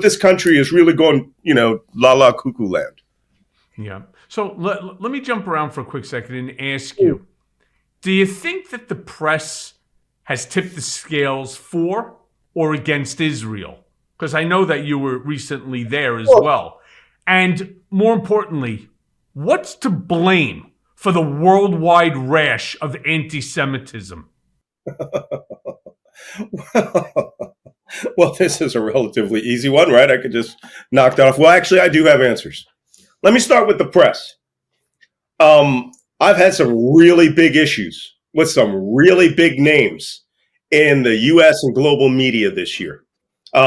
this country is really going, la la cuckoo land. Yeah. So let me jump around for a quick second and ask you, do you think that the press has tipped the scales for or against Israel? Because I know that you were recently there as well. And more importantly, what's to blame for the worldwide rash of anti-Semitism? Well, this is a relatively easy one, right? I could just knock that off. Well, actually, I do have answers. Let me start with the press. I've had some really big issues with some really big names in the U.S. and global media this year,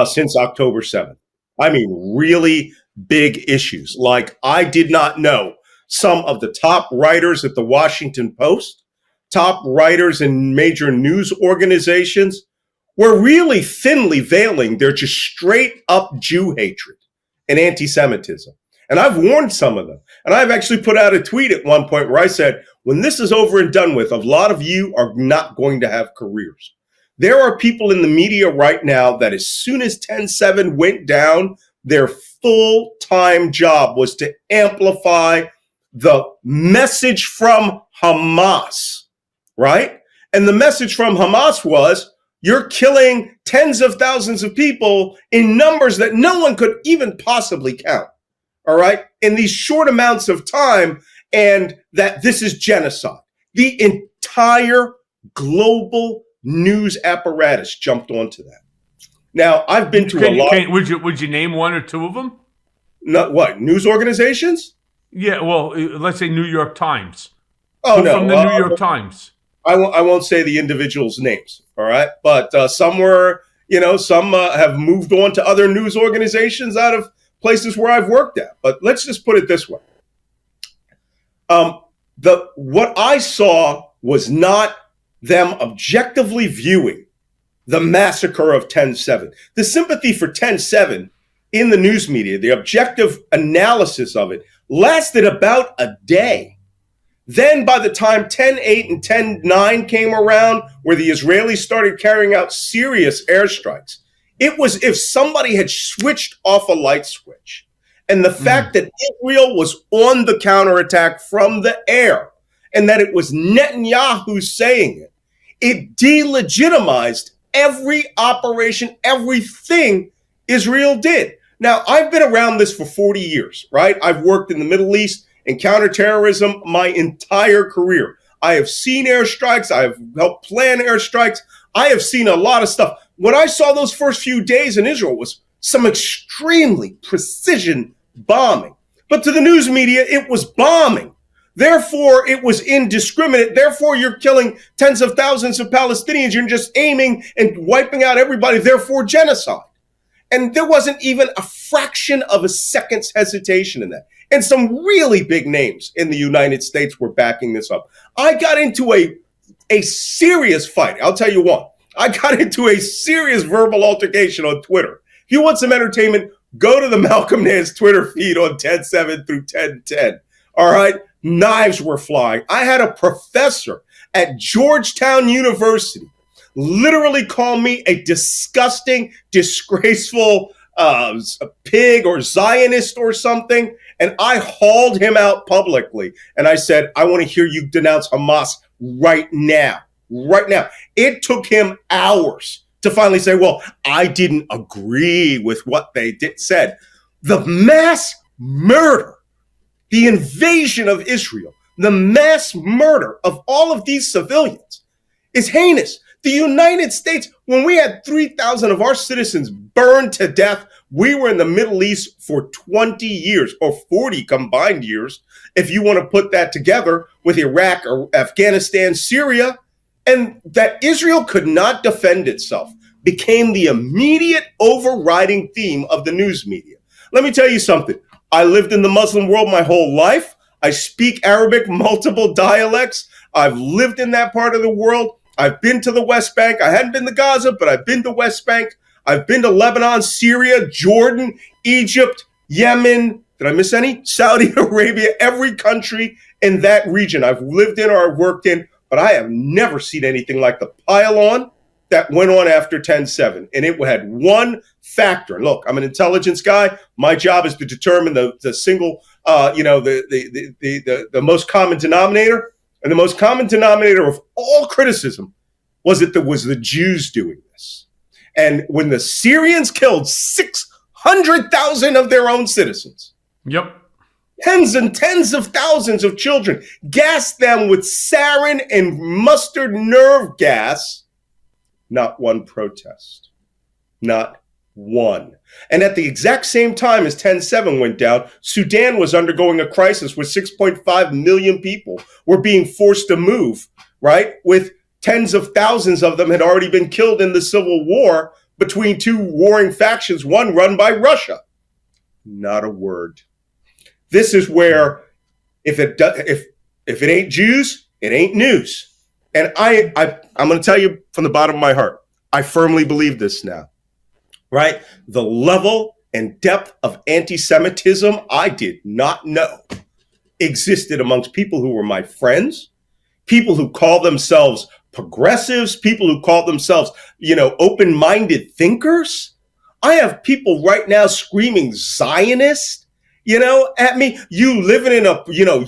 since October 7th. I mean, really big issues. Like, I did not know some of the top writers at the Washington Post, top writers in major news organizations were really thinly veiling their just straight up Jew hatred and anti-Semitism. And I've warned some of them. And I've actually put out a tweet at one point where I said, when this is over and done with, a lot of you are not going to have careers. There are people in the media right now that as soon as 10/7 went down, their full-time job was to amplify the message from Hamas, right? And the message from Hamas was, you're killing tens of thousands of people in numbers that no one could even possibly count, all right, in these short amounts of time, and that this is genocide. The entire global news apparatus jumped onto that. Now, I've been to a lot. Would you name one or two of them? Not what? News organizations? Yeah, well, let's say New York Times. Oh, no. From the New York Times. I won't say the individuals' names, all right? But some were, some have moved on to other news organizations out of places where I've worked at. But let's just put it this way. What I saw was not them objectively viewing the massacre of 10/7. The sympathy for 10/7 in the news media, the objective analysis of it, lasted about a day. Then by the time 10/8 and 10/9 came around, where the Israelis started carrying out serious airstrikes, it was if somebody had switched off a light switch. And the fact that Israel was on the counterattack from the air, and that it was Netanyahu saying it, it delegitimized every operation, everything Israel did. Now, I've been around this for 40 years, right? I've worked in the Middle East in counterterrorism my entire career. I have seen airstrikes. I have helped plan airstrikes. I have seen a lot of stuff. What I saw those first few days in Israel was some extremely precision bombing. But to the news media, it was bombing. Therefore, it was indiscriminate. Therefore, you're killing tens of thousands of Palestinians. You're just aiming and wiping out everybody. Therefore, genocide. And there wasn't even a fraction of a second's hesitation in that. And some really big names in the United States were backing this up. I got into a serious fight. I'll tell you what. I got into a serious verbal altercation on Twitter. If you want some entertainment, go to the Malcolm Nance Twitter feed on 10/7 through 10/10. All right? Knives were flying. I had a professor at Georgetown University literally call me a disgusting, disgraceful pig or Zionist or something. And I hauled him out publicly. And I said, I want to hear you denounce Hamas right now. Right now. It took him hours to finally say, well, I didn't agree with what they said. The mass murder, the invasion of Israel, the mass murder of all of these civilians is heinous. The United States, when we had 3,000 of our citizens burned to death, we were in the Middle East for 20 years or 40 combined years, if you want to put that together with Iraq or Afghanistan, Syria, and that Israel could not defend itself became the immediate overriding theme of the news media. Let me tell you something. I lived in the Muslim world my whole life. I speak Arabic, multiple dialects. I've lived in that part of the world. I've been to the West Bank. I hadn't been to Gaza, but I've been to West Bank. I've been to Lebanon, Syria, Jordan, Egypt, Yemen. Did I miss any? Saudi Arabia, every country in that region I've lived in or I've worked in, but I have never seen anything like the pile on, that went on after 10/7, and it had one factor. Look, I'm an intelligence guy. My job is to determine the single, the most common denominator, and the most common denominator of all criticism was that there was the Jews doing this. And when the Syrians killed 600,000 of their own citizens, yep, tens and tens of thousands of children, gassed them with sarin and mustard nerve gas, not one protest. Not one. And at the exact same time as 10/7 went down, Sudan was undergoing a crisis where 6.5 million people were being forced to move, right? With tens of thousands of them had already been killed in the civil war between two warring factions, one run by Russia. Not a word. This is where if it ain't Jews, it ain't news. And I'm going to tell you from the bottom of my heart, I firmly believe this now, right? The level and depth of anti-Semitism I did not know existed amongst people who were my friends, people who call themselves progressives, people who call themselves, open-minded thinkers. I have people right now screaming Zionist, at me. You living in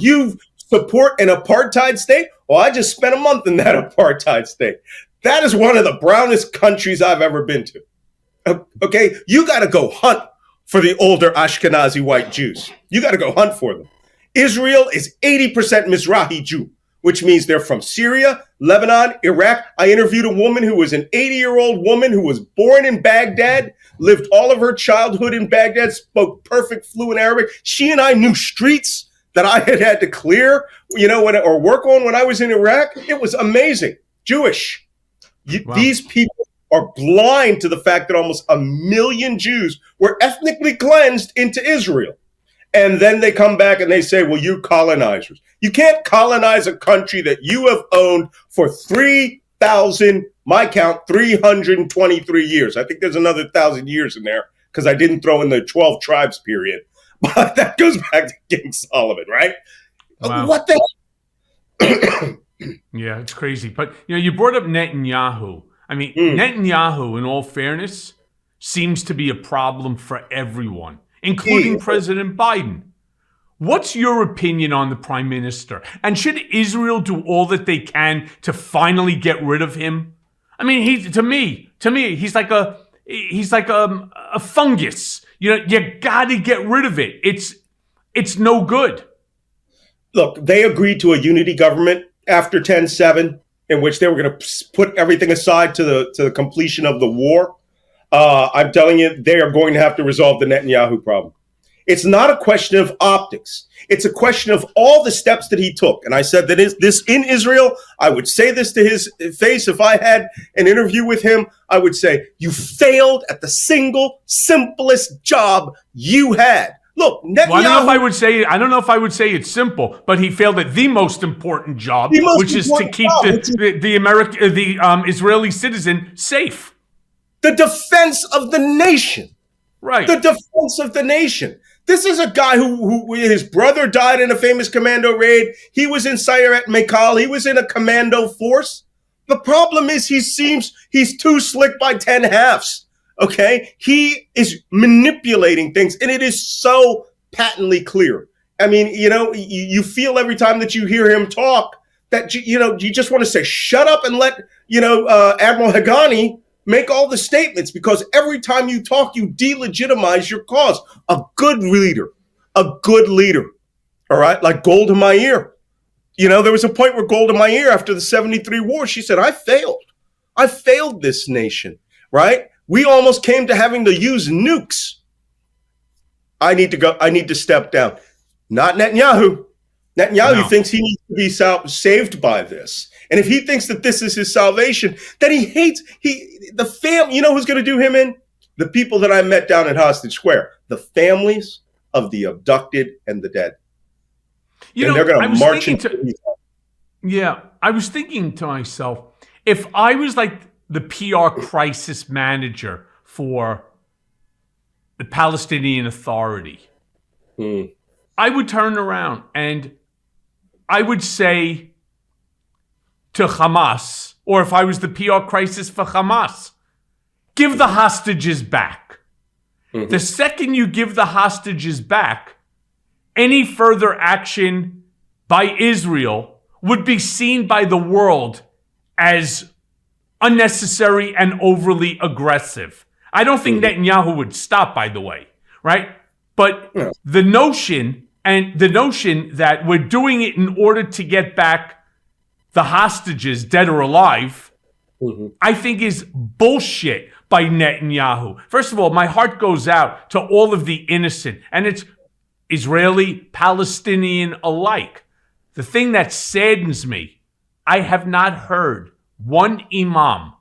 you support an apartheid state? Well, I just spent a month in that apartheid state. That is one of the brownest countries I've ever been to. Okay, you got to go hunt for the older Ashkenazi white Jews. You got to go hunt for them. Israel is 80% Mizrahi Jew, which means they're from Syria, Lebanon, Iraq. I interviewed a woman who was an 80-year-old woman who was born in Baghdad, lived all of her childhood in Baghdad, spoke perfect fluent Arabic. She and I knew streets that I had to clear, or work on when I was in Iraq. It was amazing. Jewish. Wow. These people are blind to the fact that almost 1 million Jews were ethnically cleansed into Israel. And then they come back and they say, well, you colonizers. You can't colonize a country that you have owned for 3,000, my count, 323 years. I think there's another 1,000 years in there because I didn't throw in the 12 tribes period. But that goes back to King Solomon, right? Wow. What the? Yeah, it's crazy. But, you brought up Netanyahu. I mean, Netanyahu, in all fairness, seems to be a problem for everyone, including President Biden. What's your opinion on the prime minister? And should Israel do all that they can to finally get rid of him? I mean, to me, he's like a fungus. You got to get rid of it. It's no good. Look, they agreed to a unity government after 10/7, in which they were going to put everything aside to the completion of the war. I'm telling you, they are going to have to resolve the Netanyahu problem. It's not a question of optics. It's a question of all the steps that he took. And I said that this in Israel, I would say this to his face. If I had an interview with him, I would say, you failed at the single simplest job you had. Look, Netanyahu. Well, I don't know if I would say it's simple, but he failed at the most important job, which is to keep the Israeli citizen safe. The defense of the nation. Right. The defense of the nation. This is a guy who his brother died in a famous commando raid. He was in Sayeret Mekal. He was in a commando force. The problem is he's too slick by 10 halves. Okay? He is manipulating things, and it is so patently clear. I mean, you feel every time that you hear him talk that, you just want to say, shut up and let, Admiral Haghani make all the statements, because every time you talk, you delegitimize your cause. A good leader, all right, like Golda Meir. There was a point where Golda Meir, after the 73 war, she said, I failed this nation, right? We almost came to having to use nukes. I need to step down. Not Netanyahu. Netanyahu thinks he needs to be saved by this. And if he thinks that this is his salvation, then he hates the family. You know who's going to do him in? The people that I met down at Hostage Square. The families of the abducted and the dead. They're going to march into. Yeah, I was thinking to myself, if I was like the PR crisis manager for the Palestinian Authority, I would turn around and I would say, to Hamas, or if I was the PR crisis for Hamas, give the hostages back. Mm-hmm. The second you give the hostages back, any further action by Israel would be seen by the world as unnecessary and overly aggressive. I don't think Netanyahu would stop, by the way, right? But the notion that we're doing it in order to get back the hostages, dead or alive, I think is bullshit by Netanyahu. First of all, my heart goes out to all of the innocent, and it's Israeli, Palestinian alike. The thing that saddens me, I have not heard one imam,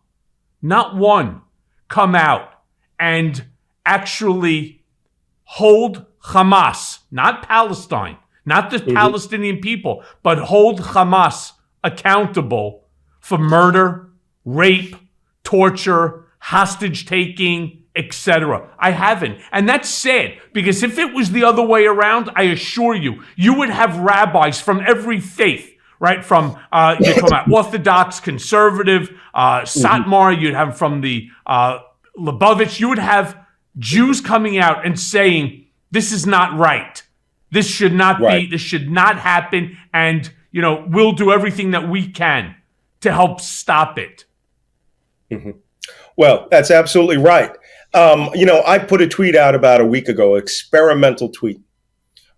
not one, come out and actually hold Hamas, not Palestine, not the Palestinian people, but hold Hamas accountable for murder, rape, torture, hostage taking, etc. I haven't. And that's sad, because if it was the other way around, I assure you, you would have rabbis from every faith, right? From, you're talking about Orthodox, conservative, Satmar, you'd have from the Lubavitch, you would have Jews coming out and saying, this is not right. This should not be, this should not happen. And, you know, we'll do everything that we can to help stop it. Well, that's absolutely right. You know, I put a tweet out about a week ago, experimental tweet,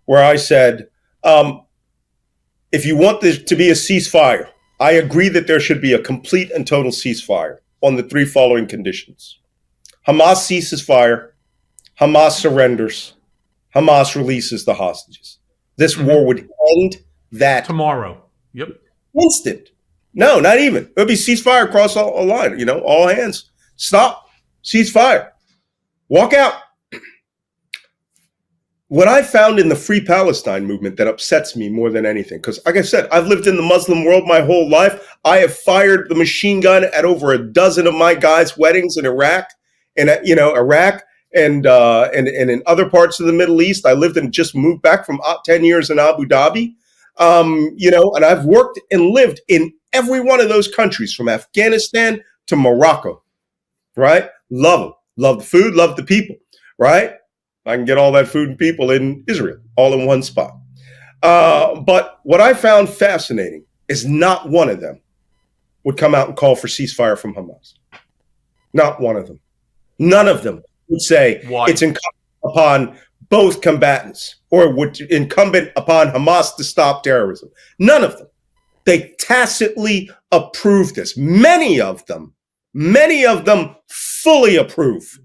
where I said, if you want this to be a ceasefire, I agree that there should be a complete and total ceasefire on the three following conditions. Hamas ceases fire, Hamas surrenders, Hamas releases the hostages. This war would end that tomorrow. Yep. Instant. No, not even. It would be ceasefire across a line, you know, all hands. Stop. Ceasefire. Walk out. What I found in the Free Palestine movement that upsets me more than anything, because like I said, I've lived in the Muslim world my whole life. I have fired the machine gun at over a dozen of my guys' weddings in Iraq, and Iraq and in other parts of the Middle East. I lived and just moved back from 10 years in Abu Dhabi. And I've worked and lived in every one of those countries, from Afghanistan to Morocco, right? Love them. Love the food, love the people, right? I can get all that food and people in Israel, all in one spot. But what I found fascinating is not one of them would come out and call for ceasefire from Hamas. Not one of them. None of them would say it's incumbent upon both combatants, or would incumbent upon Hamas to stop terrorism. None of them. They tacitly approve this. Many of them fully approve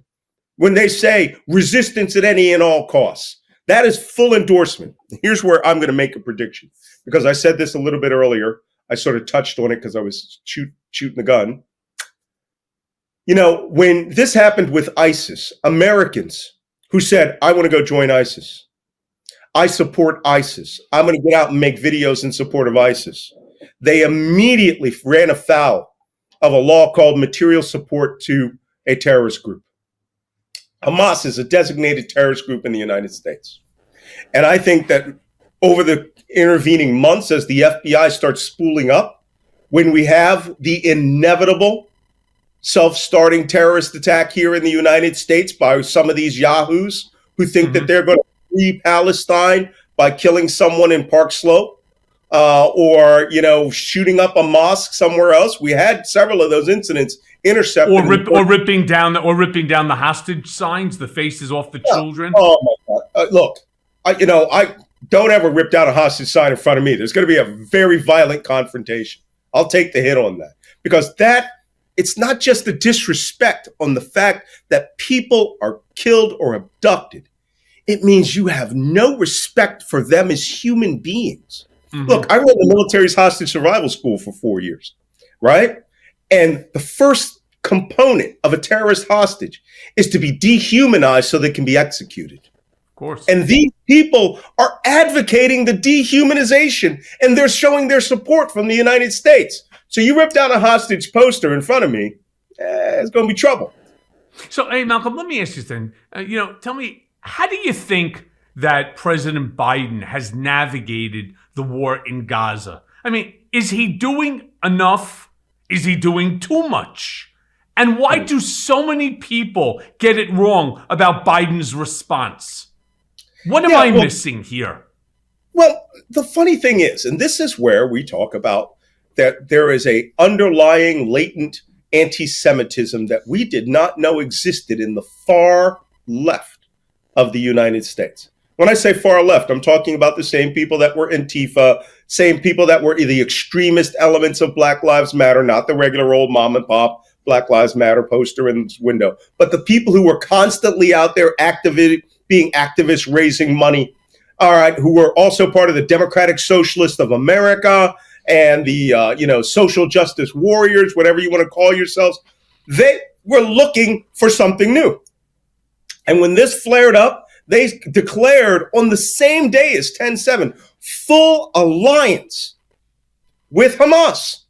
when they say resistance at any and all costs. That is full endorsement. Here's where I'm going to make a prediction, because I said this a little bit earlier. I sort of touched on it because I was shooting the gun. You know, when this happened with ISIS, Americans who said, I want to go join ISIS. I support ISIS. I'm going to get out and make videos in support of ISIS. They immediately ran afoul of a law called material support to a terrorist group. Hamas is a designated terrorist group in the United States. And I think that over the intervening months, as the FBI starts spooling up, when we have the inevitable self-starting terrorist attack here in the United States by some of these yahoos who think that they're going to free Palestine by killing someone in Park Slope, or, you know, shooting up a mosque somewhere else. We had several of those incidents intercepted. Or ripping down the hostage signs, the faces off the children. Oh my God! Look, I don't ever rip down a hostage sign in front of me. There's going to be a very violent confrontation. I'll take the hit on that, because it's not just the disrespect on the fact that people are killed or abducted. It means you have no respect for them as human beings. Look, I ran the military's hostage survival school for 4 years, right? And the first component of a terrorist hostage is to be dehumanized so they can be executed. Of course. And these people are advocating the dehumanization, and they're showing their support from the United States. So you rip down a hostage poster in front of me, it's going to be trouble. So, hey, Malcolm, let me ask you then. Tell me, how do you think that President Biden has navigated the war in Gaza? I mean, is he doing enough? Is he doing too much? And why do so many people get it wrong about Biden's response? What am I missing here? Well, the funny thing is, and this is where we talk about that there is a underlying latent anti-Semitism that we did not know existed in the far left of the United States. When I say far left, I'm talking about the same people that were Antifa, same people that were the extremist elements of Black Lives Matter, not the regular old mom and pop Black Lives Matter poster in the window, but the people who were constantly out there being activists, raising money, all right, who were also part of the Democratic Socialists of America and the social justice warriors, whatever you want to call yourselves. They were looking for something new. And when this flared up, they declared on the same day as 10/7 full alliance with Hamas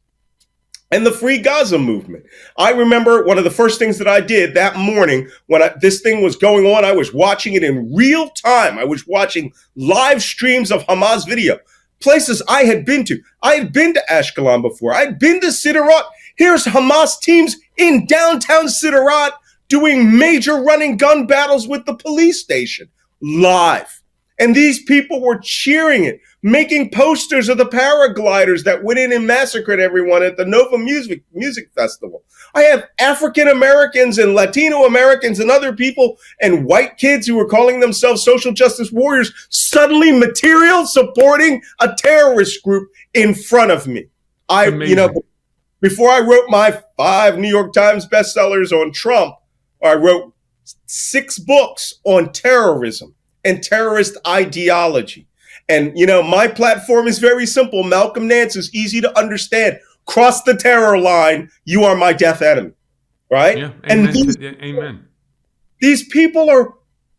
and the Free Gaza movement. I remember one of the first things that I did that morning when this thing was going on, I was watching it in real time. I was watching live streams of Hamas video, places I had been to. I had been to Ashkelon before. I had been to Sderot. Here's Hamas teams in downtown Sderot doing major running gun battles with the police station live. And these people were cheering it, making posters of the paragliders that went in and massacred everyone at the Nova Music Festival. I have African Americans and Latino Americans and other people and white kids who were calling themselves social justice warriors suddenly material supporting a terrorist group in front of me. Before I wrote my 5 New York Times bestsellers on Trump, I wrote 6 books on terrorism and terrorist ideology. And, my platform is very simple. Malcolm Nance is easy to understand. Cross the terror line. You are my death enemy. Right? Yeah, amen. These people are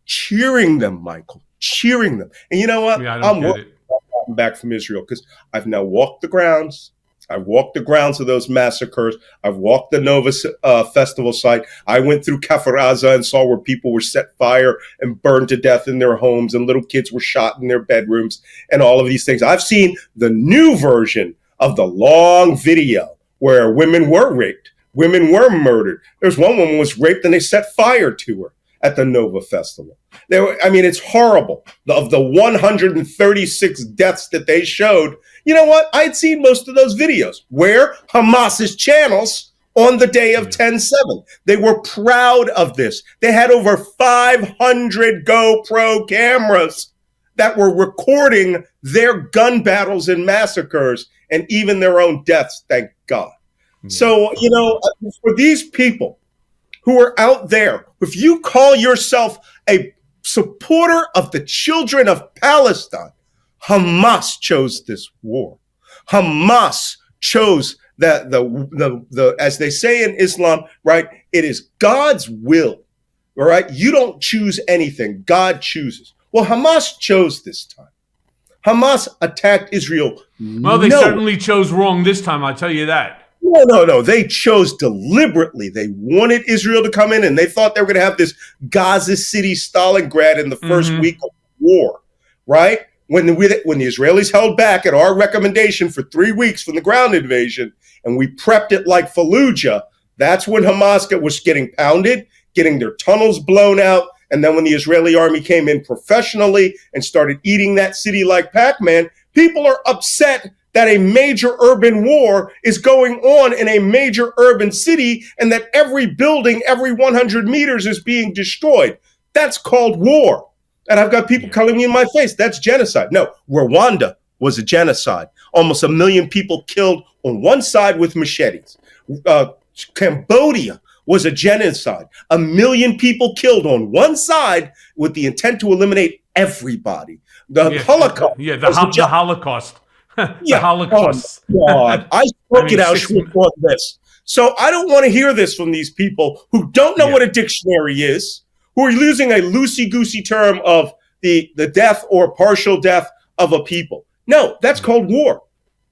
cheering them, Michael, cheering them. And you know what? Yeah, I'm back from Israel because I've now walked the grounds. I've walked the grounds of those massacres. I've walked the Nova festival site. I went through Kfar Aza and saw where people were set fire and burned to death in their homes and little kids were shot in their bedrooms and all of these things. I've seen the new version of the long video where women were raped. Women were murdered. There's one woman was raped and they set fire to her at the Nova Festival. It's horrible. Of the 136 deaths that they showed, you know what? I had seen most of those videos where Hamas's channels on the day of 10/7. They were proud of this. They had over 500 GoPro cameras that were recording their gun battles and massacres and even their own deaths, thank God. So, for these people who are out there, if you call yourself a supporter of the children of Palestine, Hamas chose this war. Hamas chose the as they say in Islam, right? It is God's will, all right? You don't choose anything. God chooses. Well, Hamas chose this time. Hamas attacked Israel. Well, they certainly chose wrong this time, I'll tell you that. No. They chose deliberately. They wanted Israel to come in, and they thought they were going to have this Gaza City Stalingrad in the first week of war, right? When the Israelis held back at our recommendation for 3 weeks from the ground invasion, and we prepped it like Fallujah, that's when Hamas was getting pounded, getting their tunnels blown out, and then when the Israeli army came in professionally and started eating that city like Pac-Man, people are upset that a major urban war is going on in a major urban city and that every building, every 100 meters is being destroyed. That's called war. And I've got people calling me in my face. That's genocide. No, Rwanda was a genocide. Almost 1 million people killed on one side with machetes. Cambodia was a genocide. 1 million people killed on one side with the intent to eliminate everybody. The Holocaust. The Holocaust. The Holocaust. Oh God. I spoke at Auschwitz on this. So I don't want to hear this from these people who don't know what a dictionary is, who are using a loosey-goosey term of the death or partial death of a people. No, that's called war.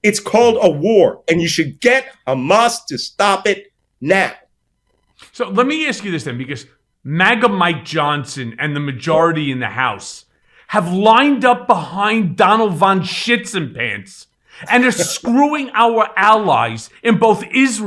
It's called a war, and you should get Hamas to stop it now. So let me ask you this then, because MAGA Mike Johnson and the majority in the House have lined up behind Donald von Schitzenpants and are screwing our allies in both Israel